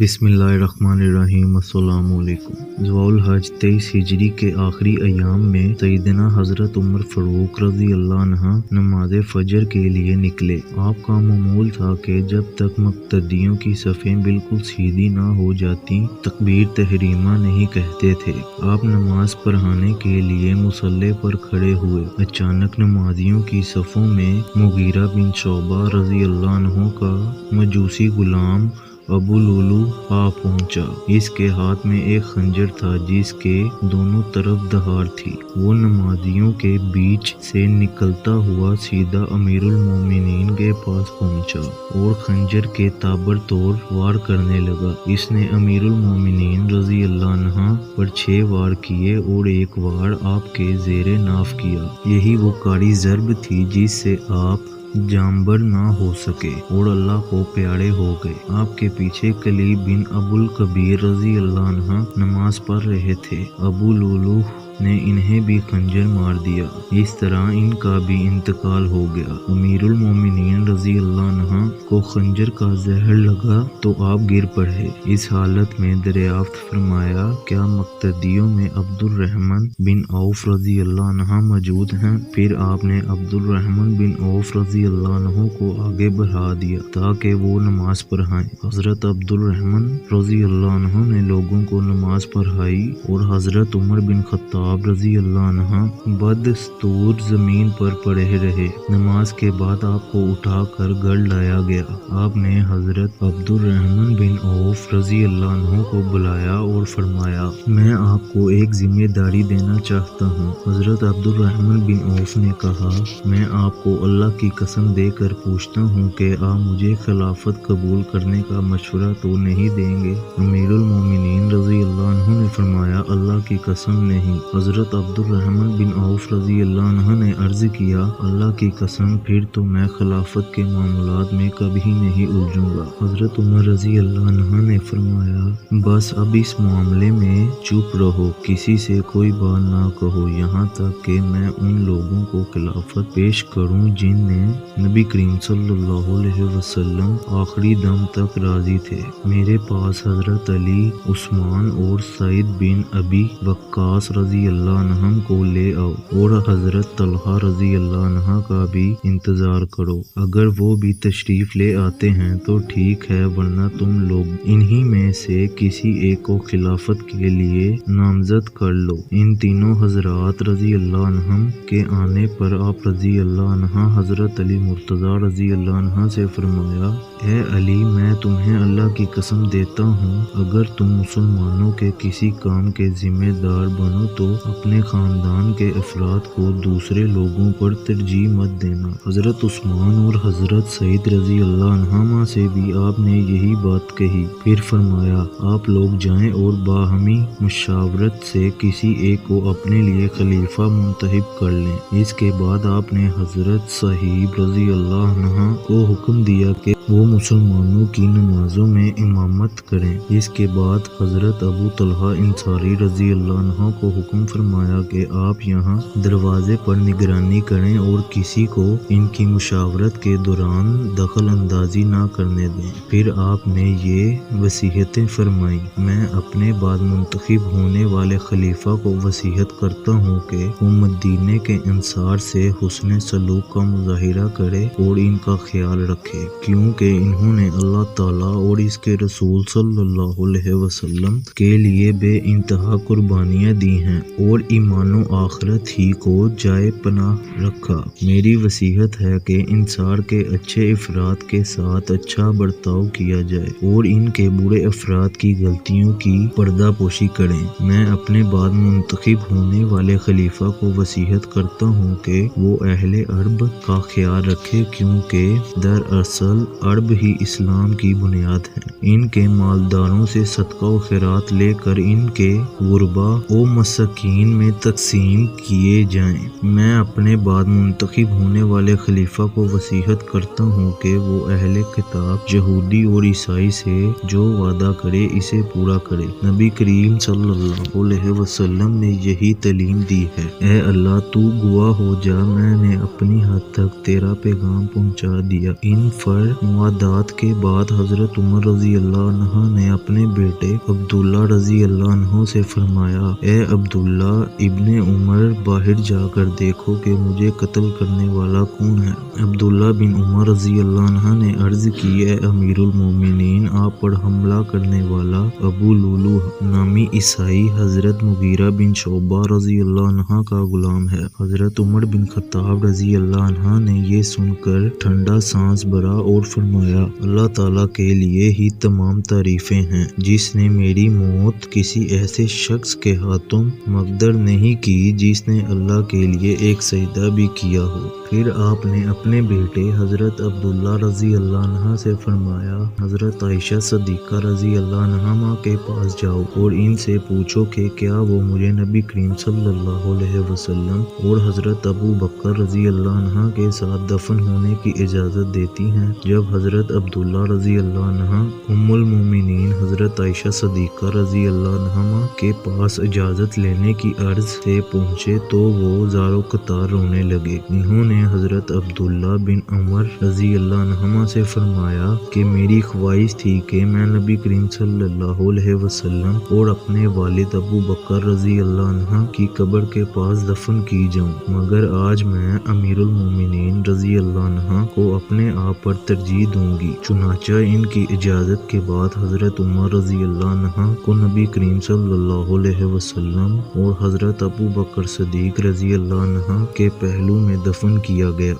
بسم اللہ الرحمن الرحیم۔ السلام علیکم۔ ذوالحج 23 ہجری کے آخری ایام میں سیدنا حضرت عمر فاروق رضی اللہ عنہ نماز فجر کے لیے نکلے۔ آپ کا معمول تھا کہ جب تک مقتدیوں کی صفیں بالکل سیدھی نہ ہو جاتی تکبیر تحریمہ نہیں کہتے تھے۔ آپ نماز پڑھانے کے لیے مصلی پر کھڑے ہوئے۔ اچانک نمازیوں کی صفوں میں مغیرہ بن شعبہ رضی اللہ عنہ کا مجوسی غلام ابو لولو آ پہنچا۔ اس کے ہاتھ میں ایک خنجر تھا جس کے دونوں طرف دھار تھی۔ وہ نمازیوں کے بیچ سے نکلتا ہوا سیدھا امیر المومنین کے پاس پہنچا اور خنجر کے تابڑتوڑ وار کرنے لگا۔ اس نے امیر المومنین رضی اللہ عنہ پر 6 وار کیے اور ایک وار آپ کے زیر ناف کیا۔ یہی وہ کاری ضرب تھی جس سے آپ جانبر نہ ہو سکے اور اللہ کو پیارے ہو گئے۔ آپ کے پیچھے کلیب بن ابو الکبیر رضی اللہ عنہ نماز پڑھ رہے تھے۔ ابو لولو نے انہیں بھی خنجر مار دیا۔ اس طرح ان کا بھی انتقال ہو گیا۔ امیر المومنین رضی اللہ عنہ کو خنجر کا زہر لگا تو آپ گر پڑے۔ اس حالت میں دریافت فرمایا، کیا مقتدیوں میں عبد الرحمن بن عوف رضی اللہ عنہ موجود ہیں؟ پھر آپ نے عبد الرحمن بن عوف رضی اللہ عنہ کو آگے بڑھا دیا تاکہ وہ نماز پڑھائیں۔ حضرت عبد الرحمن رضی اللہ عنہ نے لوگوں کو نماز پڑھائی اور حضرت عمر بن خطاب رضی اللہ عنہ بدستور زمین پر پڑے رہے۔ نماز کے بعد آپ کو اٹھا کر گھر لایا گیا۔ آپ نے حضرت عبد الرحمن بن عوف رضی اللہ عنہ کو بلایا اور فرمایا، میں آپ کو ایک ذمہ داری دینا چاہتا ہوں۔ حضرت عبد الرحمن بن عوف نے کہا، میں آپ کو اللہ کی قسم دے کر پوچھتا ہوں کہ آپ مجھے خلافت قبول کرنے کا مشورہ تو نہیں دیں گے؟ امیر المومنین رضی اللہ عنہ نے فرمایا، اللہ کی قسم نہیں۔ حضرت عبد الرحمن بن عوف رضی اللہ عنہ نے عرض کیا، اللہ کی قسم، پھر تو میں خلافت کے معاملات میں کبھی نہیں الجھوں گا۔ حضرت عمر رضی اللہ عنہ نے فرمایا، بس اب اس معاملے میں چپ رہو، کسی سے کوئی بات نہ کہو یہاں تک کہ میں ان لوگوں کو خلافت پیش کروں جن نے نبی کریم صلی اللہ علیہ وسلم آخری دم تک راضی تھے۔ میرے پاس حضرت علی، عثمان اور سعید بن ابی وقاص رضی اللہ عنہ کو لے آؤ اور حضرت طلحہ رضی اللہ عنہ کا بھی انتظار کرو۔ اگر وہ بھی تشریف لے آتے ہیں تو ٹھیک ہے، ورنہ تم لوگ انہی میں سے کسی ایک کو خلافت کے لیے نامزد کر لو۔ ان تینوں حضرات رضی اللہ عنہم کے آنے پر آپ رضی اللہ عنہ حضرت علی مرتضیٰ رضی اللہ عنہ سے فرمایا، اے علی، میں تمہیں اللہ کی قسم دیتا ہوں، اگر تم مسلمانوں کے کسی کام کے ذمہ دار بنو تو اپنے خاندان کے افراد کو دوسرے لوگوں پر ترجیح مت دینا۔ حضرت عثمان اور حضرت سعید رضی اللہ عنہما سے بھی آپ نے یہی بات کہی۔ پھر فرمایا، آپ لوگ جائیں اور باہمی مشاورت سے کسی ایک کو اپنے لیے خلیفہ منتخب کر لیں۔ اس کے بعد آپ نے حضرت صہیب رضی اللہ عنہ کو حکم دیا کہ وہ مسلمانوں کی نمازوں میں امامت کریں۔ اس کے بعد حضرت ابو طلحہ انصاری رضی اللہ عنہ کو حکم فرمایا کہ آپ یہاں دروازے پر نگرانی کریں اور کسی کو ان کی مشاورت کے دوران دخل اندازی نہ کرنے دیں۔ پھر آپ نے یہ وصیتیں فرمائیں، میں اپنے بعد منتخب ہونے والے خلیفہ کو وصیت کرتا ہوں کہ وہ مدینے کے انصار سے حسن سلوک کا مظاہرہ کرے اور ان کا خیال رکھے، کیونکہ انہوں نے اللہ تعالیٰ اور اس کے رسول صلی اللہ علیہ وسلم کے لیے بے انتہا قربانیاں دی ہیں اور ایمان و آخرت ہی کو جائے پناہ رکھا۔ میری وصیت ہے کہ انصار کے اچھے افراد کے ساتھ اچھا برتاؤ کیا جائے اور ان کے برے افراد کی غلطیوں کی پردہ پوشی کریں۔ میں اپنے بعد منتخب ہونے والے خلیفہ کو وصیت کرتا ہوں کہ وہ اہل عرب کا خیال رکھے، کیونکہ دراصل عرب ہی اسلام کی بنیاد ہے۔ ان کے مالداروں سے صدقہ و خیرات لے کر ان کے غربا و مساکین میں تقسیم کیے جائیں۔ میں اپنے بعد منتخب ہونے والے خلیفہ کو وصیت کرتا ہوں کہ وہ اہل کتاب یہودی اور عیسائی سے جو وعدہ کرے اسے پورا کرے۔ نبی کریم صلی اللہ علیہ وسلم نے یہی تعلیم دی ہے۔ اے اللہ، تو گواہ ہو جا، میں نے اپنی حد تک تیرا پیغام پہنچا دیا۔ ان فرمانبرداروں مواعدات کے بعد حضرت عمر رضی اللہ عنہ نے اپنے بیٹے عبداللہ رضی اللہ عنہ سے فرمایا، اے عبداللہ ابن عمر، باہر جا کر دیکھو کہ مجھے قتل کرنے والا کون ہے۔ عبداللہ بن عمر رضی اللہ عنہ نے عرض کی، اے امیر المومنین، آپ پر حملہ کرنے والا ابو لولو نامی عیسائی حضرت مغیرہ بن شعبہ رضی اللہ عنہ کا غلام ہے۔ حضرت عمر بن خطاب رضی اللہ عنہ نے یہ سن کر ٹھنڈا سانس بھرا اور فرمایا، اللہ تعالیٰ کے لیے ہی تمام تعریفیں ہیں جس نے میری موت کسی ایسے شخص کے ہاتھوں مقدر نہیں کی جس نے اللہ کے لیے ایک سجدہ بھی کیا ہو۔ پھر آپ نے اپنے بیٹے حضرت عبداللہ رضی اللہ عنہ سے فرمایا، حضرت عائشہ صدیقہ رضی اللہ عنہا کے پاس جاؤ اور ان سے پوچھو کہ کیا وہ مجھے نبی کریم صلی اللہ علیہ وسلم اور حضرت ابو بکر رضی اللہ عنہ کے ساتھ دفن ہونے کی اجازت دیتی ہیں۔ جب حضرت عبداللہ رضی اللہ عنہ ام المومنین حضرت عائشہ صدیقہ رضی اللہ عنہا کے پاس اجازت لینے کی عرض سے پہنچے تو وہ زار و قطار رونے لگے۔ انہوں نے حضرت عبداللہ بن عمر رضی اللہ عنہما سے فرمایا کہ میری خواہش تھی کہ میں نبی کریم صلی اللہ علیہ وسلم اور اپنے والد ابو بکر رضی اللہ عنہ کی قبر کے پاس دفن کی جاؤں، مگر آج میں امیر المومنین رضی اللہ عنہ کو اپنے آپ پر ترجیح دوں گی۔ چنانچہ ان کی اجازت کے بعد حضرت عمر رضی اللہ عنہ کو نبی کریم صلی اللہ علیہ وسلم اور حضرت ابو بکر صدیق رضی اللہ عنہ کے پہلو میں دفن کیا گیا۔